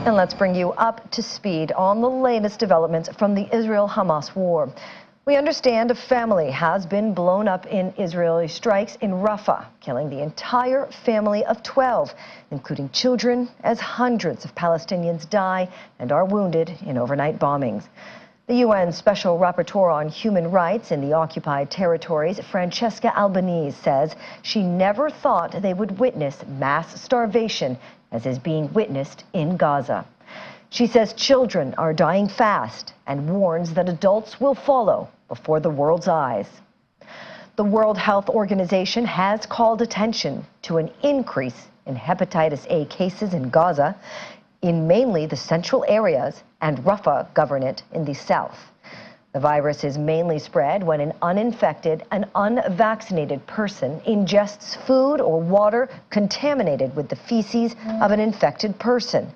And let's bring you up to speed on the latest developments from the Israel-Hamas war. We understand a family has been blown up in Israeli strikes in Rafah, killing the entire family of 12, including children, as hundreds of Palestinians die and are wounded in overnight bombings. The UN Special Rapporteur on Human Rights in the occupied territories, Francesca Albanese, says she never thought they would witness mass starvation as is being witnessed in Gaza. She says children are dying fast and warns that adults will follow before the world's eyes. The World Health Organization has called attention to an increase in hepatitis A cases in Gaza, in mainly the central areas, and Rafah Governorate in the south. The virus is mainly spread when an uninfected and unvaccinated person ingests food or water contaminated with the feces of an infected person.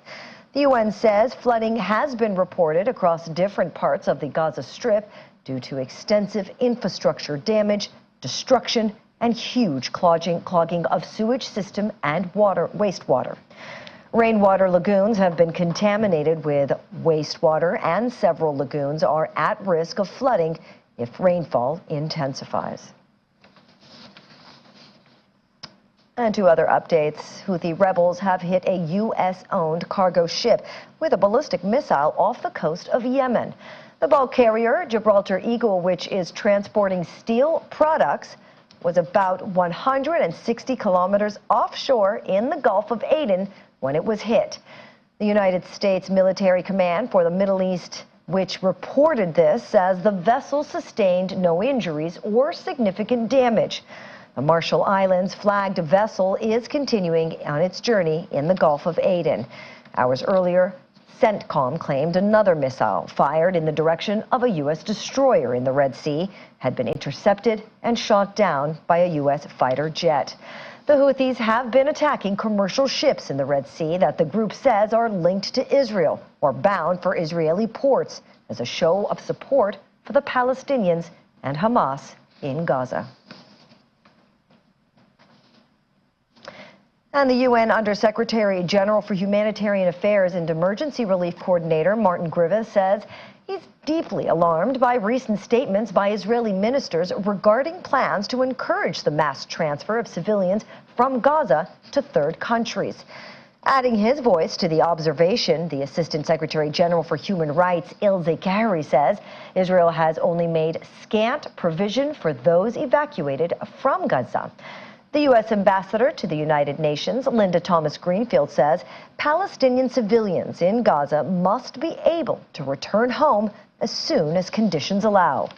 The UN says flooding has been reported across different parts of the Gaza Strip due to extensive infrastructure damage, destruction, and huge clogging of sewage system and wastewater. Rainwater lagoons have been contaminated with wastewater, and several lagoons are at risk of flooding if rainfall intensifies. And to other updates, Houthi rebels have hit a U.S.-owned cargo ship with a ballistic missile off the coast of Yemen. The bulk carrier, Gibraltar Eagle, which is transporting steel products, was about 160 kilometers offshore in the Gulf of Aden when it was hit. The United States Military Command for the Middle East, which reported this, says the vessel sustained no injuries or significant damage. The Marshall Islands flagged vessel is continuing on its journey in the Gulf of Aden. Hours earlier, CENTCOM claimed another missile fired in the direction of a U.S. destroyer in the Red Sea had been intercepted and shot down by a U.S. fighter jet. The Houthis have been attacking commercial ships in the Red Sea that the group says are linked to Israel or bound for Israeli ports as a show of support for the Palestinians and Hamas in Gaza. And the UN Undersecretary General for Humanitarian Affairs and Emergency Relief Coordinator Martin Griffiths says he's deeply alarmed by recent statements by Israeli ministers regarding plans to encourage the mass transfer of civilians from Gaza to third countries. Adding his voice to the observation, the Assistant Secretary General for Human Rights, Ilse Kahri, says Israel has only made scant provision for those evacuated from Gaza. The U.S. Ambassador to the United Nations, Linda Thomas-Greenfield, says Palestinian civilians in Gaza must be able to return home as soon as conditions allow.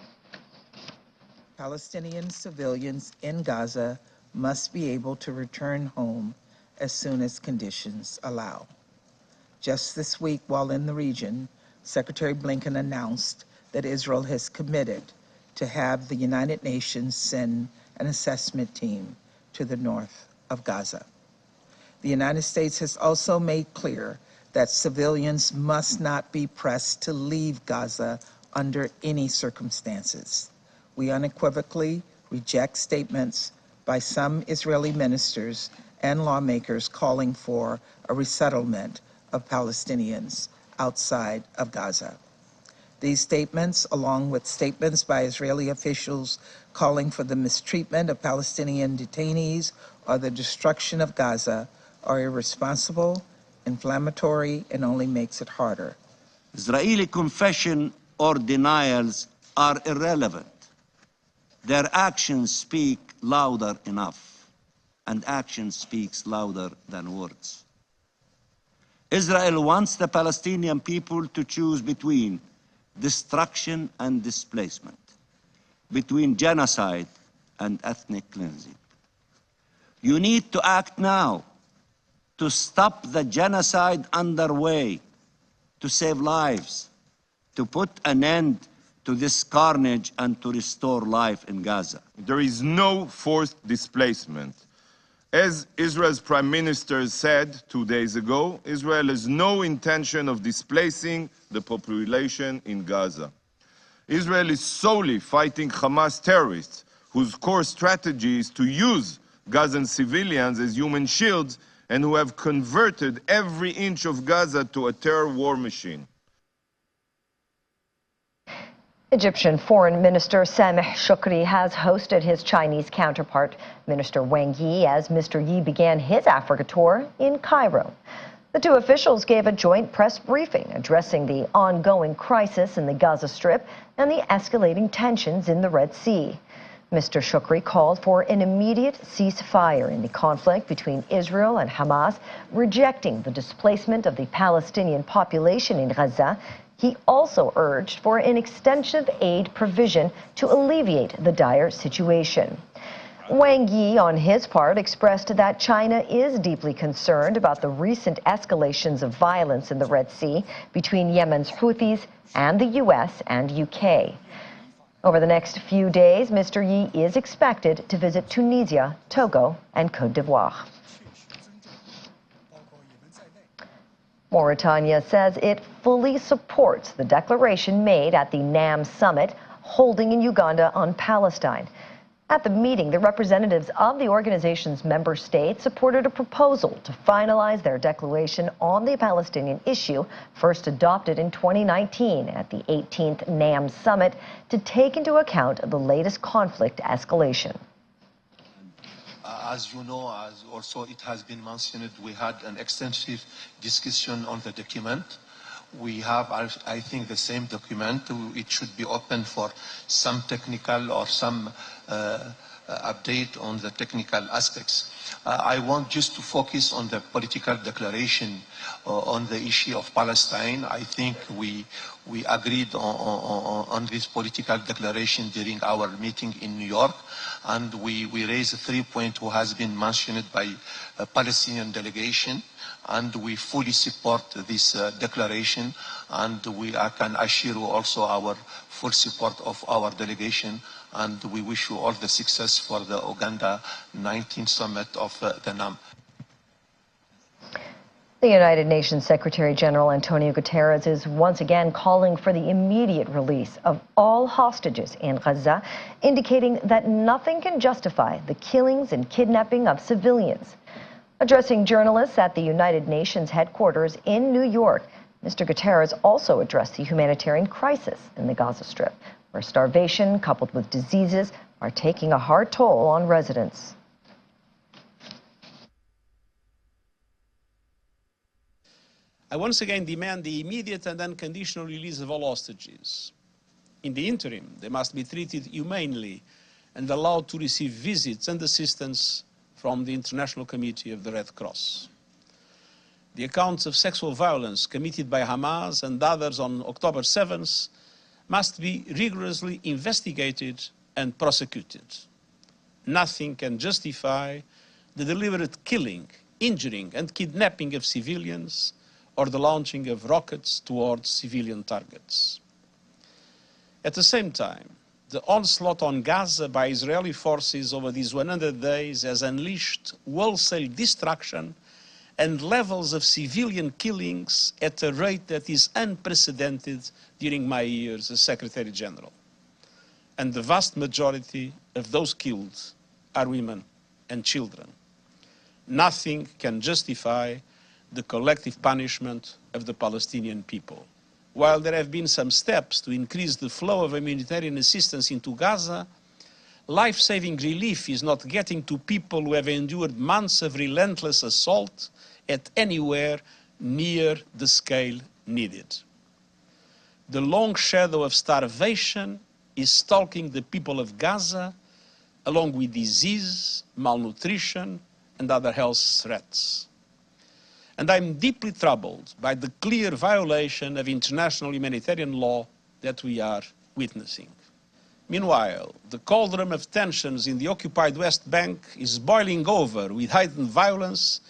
Palestinian civilians in Gaza must be able to return home as soon as conditions allow. Just this week, while in the region, Secretary Blinken announced that Israel has committed to have the United Nations send an assessment team to the north of Gaza. The United States has also made clear that civilians must not be pressed to leave Gaza under any circumstances. We unequivocally reject statements by some Israeli ministers and lawmakers calling for a resettlement of Palestinians outside of Gaza. These statements, along with statements by Israeli officials calling for the mistreatment of Palestinian detainees or the destruction of Gaza, are irresponsible, inflammatory, and only makes it harder. Israeli confession or denials are irrelevant. Their actions speak louder enough, and action speaks louder than words. Israel wants the Palestinian people to choose between destruction and displacement, between genocide and ethnic cleansing. You need to act now to stop the genocide underway, to save lives, to put an end to this carnage and to restore life in Gaza. There is no forced displacement. As Israel's Prime Minister said 2 days ago, Israel has no intention of displacing the population in Gaza. Israel is solely fighting Hamas terrorists, whose core strategy is to use Gazan civilians as human shields and who have converted every inch of Gaza to a terror war machine. Egyptian Foreign Minister Sameh Shoukry has hosted his Chinese counterpart, Minister Wang Yi, as Mr. Yi began his Africa tour in Cairo. The two officials gave a joint press briefing addressing the ongoing crisis in the Gaza Strip and the escalating tensions in the Red Sea. Mr. Shoukry called for an immediate ceasefire in the conflict between Israel and Hamas, rejecting the displacement of the Palestinian population in Gaza. He also urged for an extensive aid provision to alleviate the dire situation. Wang Yi, on his part, expressed that China is deeply concerned about the recent escalations of violence in the Red Sea between Yemen's Houthis and the U.S. and UK. Over the next few days, Mr. Yi is expected to visit Tunisia, Togo, and Côte d'Ivoire. Mauritania says it fully supports the declaration made at the NAM summit holding in Uganda on Palestine. At the meeting, the representatives of the organization's member states supported a proposal to finalize their declaration on the Palestinian issue, first adopted in 2019 at the 18th NAM summit, to take into account the latest conflict escalation. As you know, as also it has been mentioned, we had an extensive discussion on the document. We have, I think, the same document. It should be open for some technical or some update on the technical aspects. I want just to focus on the political declaration on the issue of Palestine. I think we agreed on this political declaration during our meeting in New York, and we raised 3 points who has been mentioned by a Palestinian delegation, and we fully support this declaration, and I can assure you also our full support of our delegation, and we wish you all the success for the Uganda 19th summit of the NAM. The United Nations Secretary General Antonio Guterres is once again calling for the immediate release of all hostages in Gaza, indicating that nothing can justify the killings and kidnapping of civilians. Addressing journalists at the United Nations headquarters in New York, Mr. Guterres also addressed the humanitarian crisis in the Gaza Strip, where starvation coupled with diseases are taking a hard toll on residents. I once again demand the immediate and unconditional release of all hostages. In the interim, they must be treated humanely and allowed to receive visits and assistance from the International Committee of the Red Cross. The accounts of sexual violence committed by Hamas and others on October 7th must be rigorously investigated and prosecuted. Nothing can justify the deliberate killing, injuring, and kidnapping of civilians or the launching of rockets towards civilian targets. At the same time, the onslaught on Gaza by Israeli forces over these 100 days has unleashed wholesale destruction and levels of civilian killings at a rate that is unprecedented during my years as Secretary General. And the vast majority of those killed are women and children. Nothing can justify the collective punishment of the Palestinian people. While there have been some steps to increase the flow of humanitarian assistance into Gaza, life-saving relief is not getting to people who have endured months of relentless assault at anywhere near the scale needed. The long shadow of starvation is stalking the people of Gaza, along with disease, malnutrition, and other health threats. And I'm deeply troubled by the clear violation of international humanitarian law that we are witnessing. Meanwhile, the cauldron of tensions in the occupied West Bank is boiling over with heightened violence,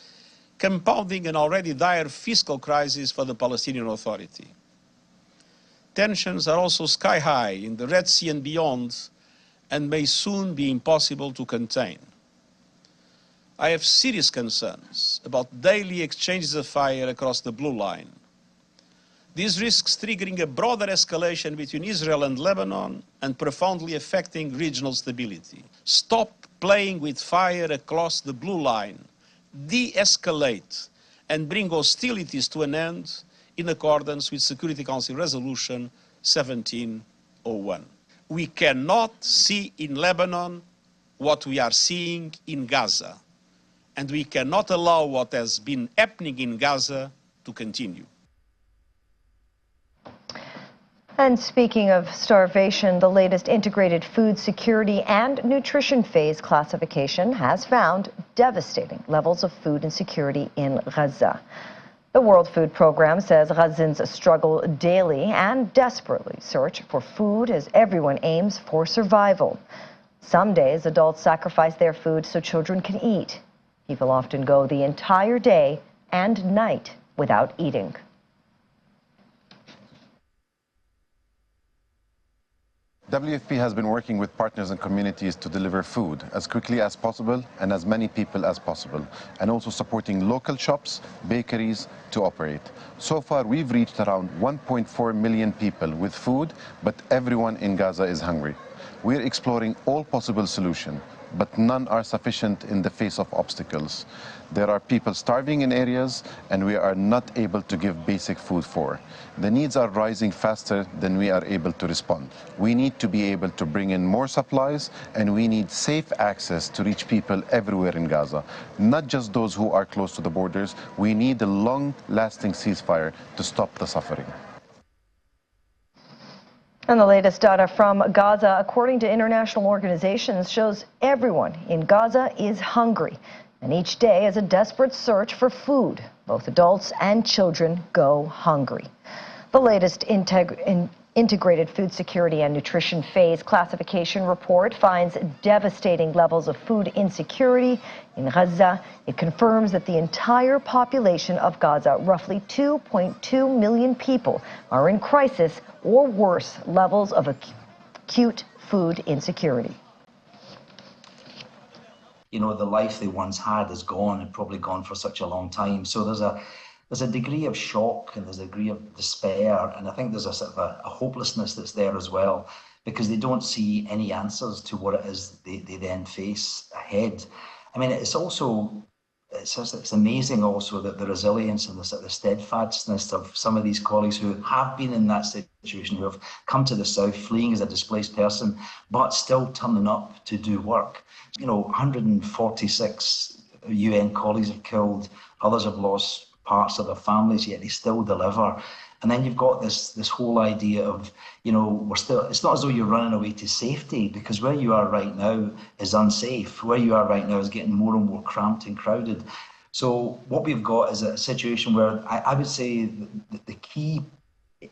compounding an already dire fiscal crisis for the Palestinian Authority. Tensions are also sky high in the Red Sea and beyond, and may soon be impossible to contain. I have serious concerns about daily exchanges of fire across the blue line. This risks triggering a broader escalation between Israel and Lebanon and profoundly affecting regional stability. Stop playing with fire across the blue line. de-escalate and bring hostilities to an end in accordance with Security Council Resolution 1701. We cannot see in Lebanon what we are seeing in Gaza, and we cannot allow what has been happening in Gaza to continue. And speaking of starvation, the latest integrated food security and nutrition phase classification has found devastating levels of food insecurity in Gaza. The World Food Program says Gazans struggle daily and desperately search for food as everyone aims for survival. Some days, adults sacrifice their food so children can eat. People often go the entire day and night without eating. WFP has been working with partners and communities to deliver food as quickly as possible and as many people as possible, and also supporting local shops, bakeries to operate. So far, we've reached around 1.4 million people with food, but everyone in Gaza is hungry. We're exploring all possible solutions, but none are sufficient in the face of obstacles. There are people starving in areas, and we are not able to give basic food for. The needs are rising faster than we are able to respond. We need to be able to bring in more supplies, and we need safe access to reach people everywhere in Gaza, not just those who are close to the borders. We need a long-lasting ceasefire to stop the suffering. And the latest data from Gaza, according to international organizations, shows everyone in Gaza is hungry. And each day is a desperate search for food. Both adults and children go hungry. The latest integrated food security and nutrition phase classification report finds devastating levels of food insecurity in Gaza. It confirms that the entire population of Gaza, roughly 2.2 million people, are in crisis or worse levels of acute food insecurity. You know, the life they once had is gone, and probably gone for such a long time. So there's a degree of shock, and there's a degree of despair, and I think there's a sort of a hopelessness that's there as well, because they don't see any answers to what it is they then face ahead. I mean, it's amazing also that the resilience and the sort of steadfastness of some of these colleagues who have been in that situation, who have come to the south fleeing as a displaced person, but still turning up to do work. You know, 146 UN colleagues are killed, others have lost parts of their families, yet they still deliver. And then you've got this whole idea of, you know, it's not as though you're running away to safety, because where you are right now is unsafe. Where you are right now is getting more and more cramped and crowded. So what we've got is a situation where I would say the key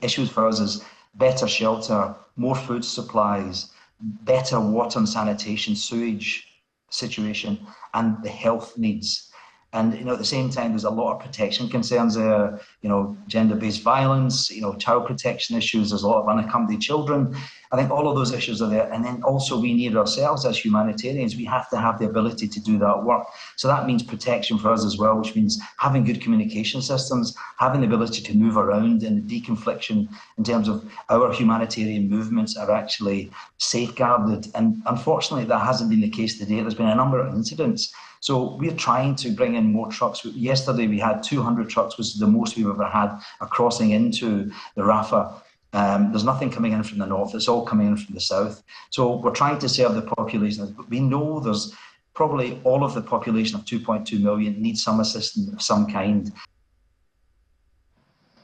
issues for us is better shelter, more food supplies, better water and sanitation, sewage situation, and the health needs. And, you know, at the same time, there's a lot of protection concerns there, you know, gender-based violence, you know, child protection issues, there's a lot of unaccompanied children. I think all of those issues are there. And then also we need ourselves as humanitarians, we have to have the ability to do that work. So that means protection for us as well, which means having good communication systems, having the ability to move around, and the deconfliction in terms of our humanitarian movements are actually safeguarded. And unfortunately, that hasn't been the case today. There's been a number of incidents. So we're trying to bring in more trucks. Yesterday we had 200 trucks, which is the most we've ever had, crossing into the Rafah. There's nothing coming in from the north, it's all coming in from the south. So we're trying to serve the population. We know there's probably all of the population of 2.2 million needs some assistance of some kind.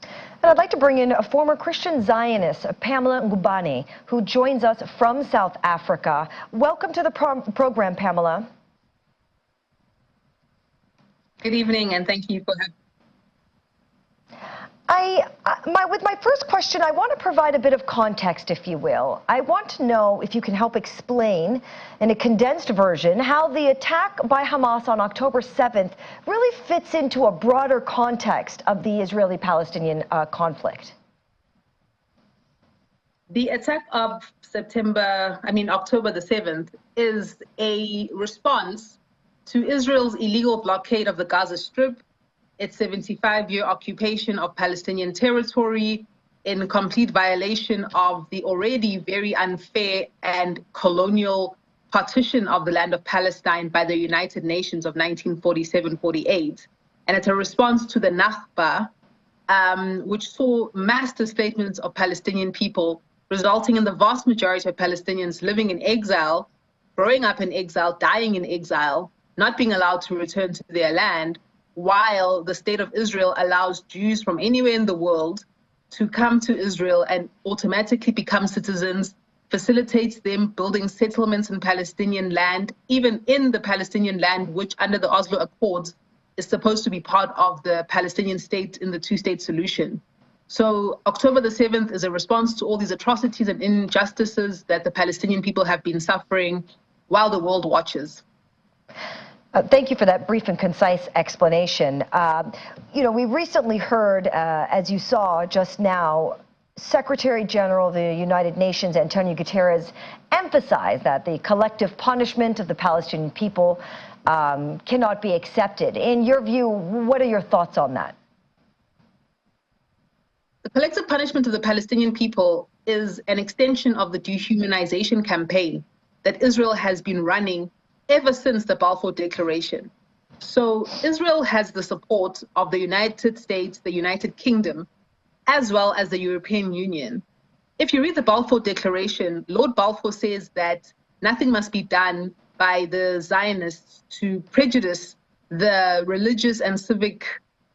And I'd like to bring in a former Christian Zionist, Pamela Ngubane, who joins us from South Africa. Welcome to the program, Pamela. Good evening, and thank you for having me. With my first question, I want to provide a bit of context, if you will. I want to know if you can help explain, in a condensed version, how the attack by Hamas on October 7th really fits into a broader context of the Israeli-Palestinian conflict. The attack of October the 7th is a response to Israel's illegal blockade of the Gaza Strip, its 75-year occupation of Palestinian territory, in complete violation of the already very unfair and colonial partition of the land of Palestine by the United Nations of 1947-48. And it's a response to the Nakba, which saw mass displacements of Palestinian people, resulting in the vast majority of Palestinians living in exile, growing up in exile, dying in exile, not being allowed to return to their land, while the state of Israel allows Jews from anywhere in the world to come to Israel and automatically become citizens, facilitates them building settlements in Palestinian land, even in the Palestinian land, which under the Oslo Accords is supposed to be part of the Palestinian state in the two-state solution. So October the 7th is a response to all these atrocities and injustices that the Palestinian people have been suffering while the world watches. Thank you for that brief and concise explanation. We recently heard, as you saw just now, Secretary General of the United Nations, Antonio Guterres, emphasize that the collective punishment of the Palestinian people cannot be accepted. In your view, what are your thoughts on that? The collective punishment of the Palestinian people is an extension of the dehumanization campaign that Israel has been running ever since the Balfour Declaration. So Israel has the support of the United States, the United Kingdom, as well as the European Union. If you read the Balfour Declaration, Lord Balfour says that nothing must be done by the Zionists to prejudice the religious and civic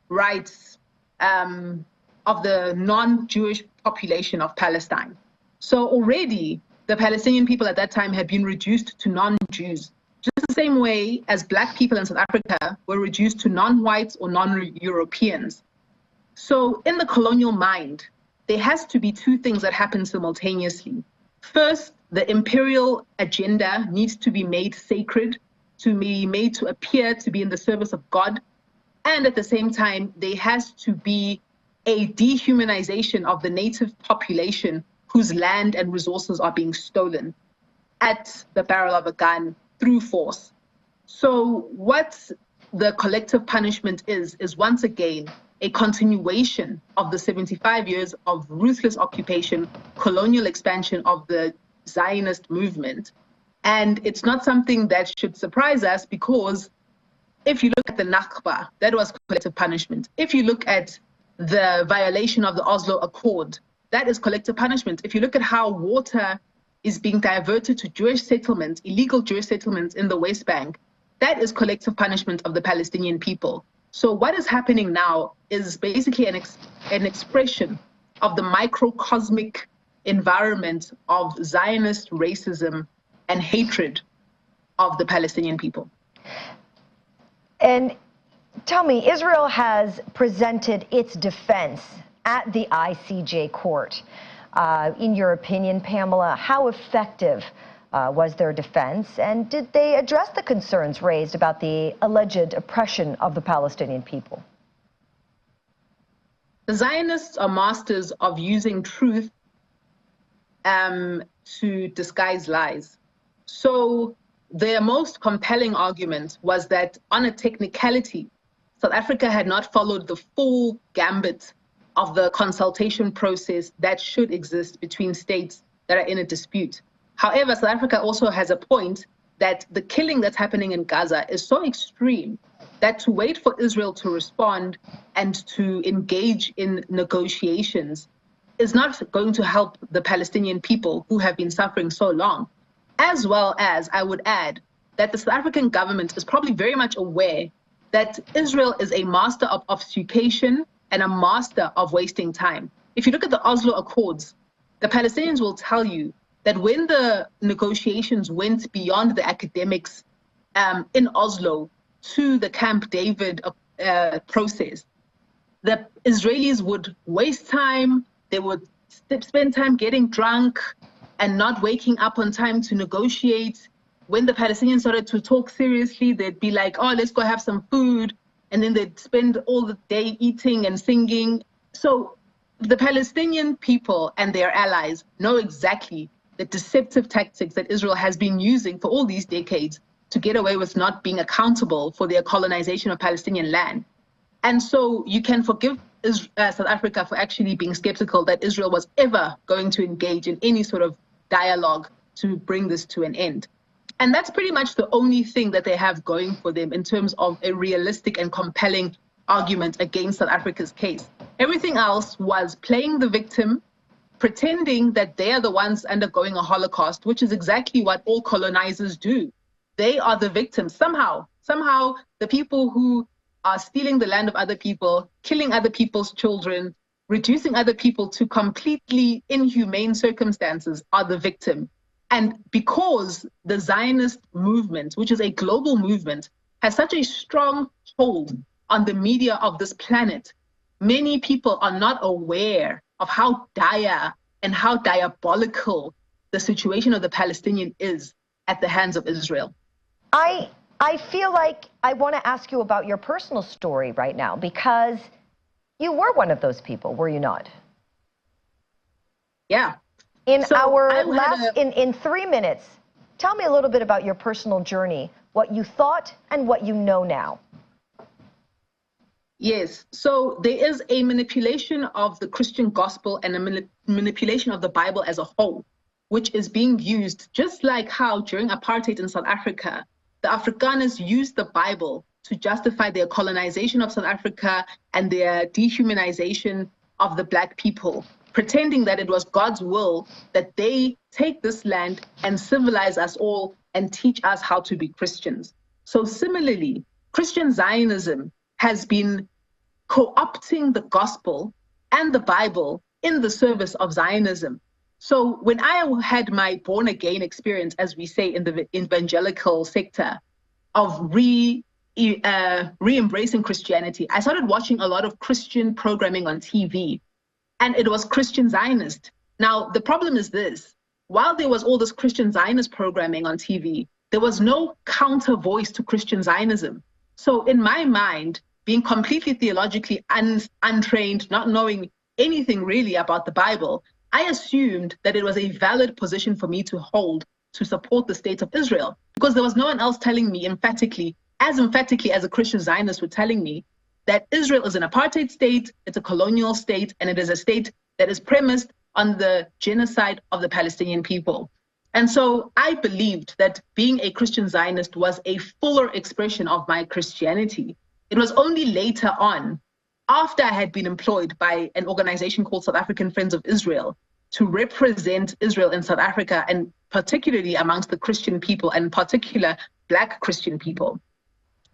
rights of the non-Jewish population of Palestine. So already the Palestinian people at that time had been reduced to non-Jews, just the same way as Black people in South Africa were reduced to non-whites or non-Europeans. So in the colonial mind, there has to be two things that happen simultaneously. First, the imperial agenda needs to be made sacred, to be made to appear to be in the service of God. And at the same time, there has to be a dehumanization of the native population whose land and resources are being stolen at the barrel of a gun through force. So what the collective punishment is once again a continuation of the 75 years of ruthless occupation, colonial expansion of the Zionist movement. And it's not something that should surprise us, because if you look at the Nakba, that was collective punishment. If you look at the violation of the Oslo Accord, that is collective punishment. If you look at how water is being diverted to Jewish settlements, illegal Jewish settlements in the West Bank, that is collective punishment of the Palestinian people. So what is happening now is basically an expression of the microcosmic environment of Zionist racism and hatred of the Palestinian people. And tell me, Israel has presented its defense at the ICJ court. In your opinion, Pamela, how effective was their defense, and did they address the concerns raised about the alleged oppression of the Palestinian people? The Zionists are masters of using truth to disguise lies. So their most compelling argument was that on a technicality, South Africa had not followed the full gambit of the consultation process that should exist between states that are in a dispute. However, South Africa also has a point that the killing that's happening in Gaza is so extreme that to wait for Israel to respond and to engage in negotiations is not going to help the Palestinian people who have been suffering so long. As well as, I would add, that the South African government is probably very much aware that Israel is a master of obfuscation and a master of wasting time. If you look at the Oslo Accords, the Palestinians will tell you that when the negotiations went beyond the academics in Oslo to the Camp David process, the Israelis would waste time, they would spend time getting drunk and not waking up on time to negotiate. When the Palestinians started to talk seriously, they'd be like, oh, let's go have some food. And then they'd spend all the day eating and singing. So the Palestinian people and their allies know exactly the deceptive tactics that Israel has been using for all these decades to get away with not being accountable for their colonization of Palestinian land. And so you can forgive South Africa for actually being skeptical that Israel was ever going to engage in any sort of dialogue to bring this to an end. And that's pretty much the only thing that they have going for them in terms of a realistic and compelling argument against South Africa's case. Everything else was playing the victim, pretending that they are the ones undergoing a Holocaust, which is exactly what all colonizers do. They are the victims. Somehow, the people who are stealing the land of other people, killing other people's children, reducing other people to completely inhumane circumstances are the victim. And because the Zionist movement, which is a global movement, has such a strong hold on the media of this planet, many people are not aware of how dire and how diabolical the situation of the Palestinian is at the hands of Israel. I feel like I want to ask you about your personal story right now, because you were one of those people, were you not? Yeah. In 3 minutes, tell me a little bit about your personal journey, what you thought and what you know now. Yes, so there is a manipulation of the Christian gospel and a manipulation of the Bible as a whole, which is being used just like how during apartheid in South Africa, the Afrikaners used the Bible to justify their colonization of South Africa and their dehumanization of the Black people, pretending that it was God's will that they take this land and civilize us all and teach us how to be Christians. So similarly, Christian Zionism has been co-opting the gospel and the Bible in the service of Zionism. So when I had my born-again experience, as we say in the evangelical sector, of re-embracing Christianity, I started watching a lot of Christian programming on TV, and it was Christian Zionist. Now, the problem is this: while there was all this Christian Zionist programming on TV, there was no counter voice to Christian Zionism. So in my mind, being completely theologically untrained, not knowing anything really about the Bible, I assumed that it was a valid position for me to hold to support the state of Israel, because there was no one else telling me emphatically as a Christian Zionist were telling me, that Israel is an apartheid state, it's a colonial state, and it is a state that is premised on the genocide of the Palestinian people. And so I believed that being a Christian Zionist was a fuller expression of my Christianity. It was only later on, after I had been employed by an organization called South African Friends of Israel to represent Israel in South Africa, and particularly amongst the Christian people, and in particular Black Christian people,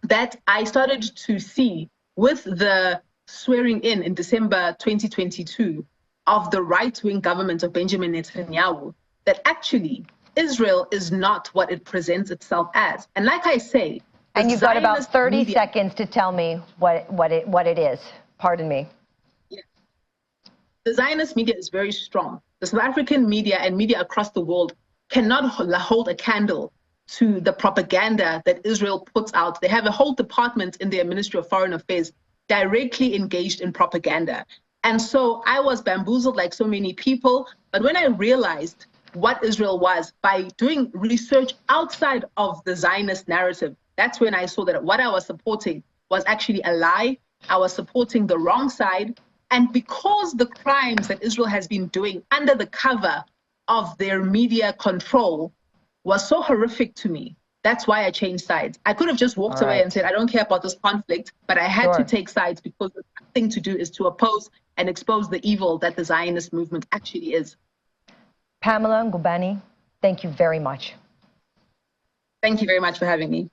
that I started to see, with the swearing in December 2022 of the right-wing government of Benjamin Netanyahu, that actually Israel is not what it presents itself as. And like I say, and you've got about 30 seconds to tell me what it is. Pardon me. Yeah. The Zionist media is very strong. The South African media and media across the world cannot hold a candle to the propaganda that Israel puts out. They have a whole department in their Ministry of Foreign Affairs directly engaged in propaganda. And so I was bamboozled like so many people. But when I realized what Israel was by doing research outside of the Zionist narrative, that's when I saw that what I was supporting was actually a lie. I was supporting the wrong side. And because the crimes that Israel has been doing under the cover of their media control was so horrific to me, that's why I changed sides. I could have just walked away and said, I don't care about this conflict, but I had to take sides because the thing to do is to oppose and expose the evil that the Zionist movement actually is. Pamela Ngubane, thank you very much. Thank you very much for having me.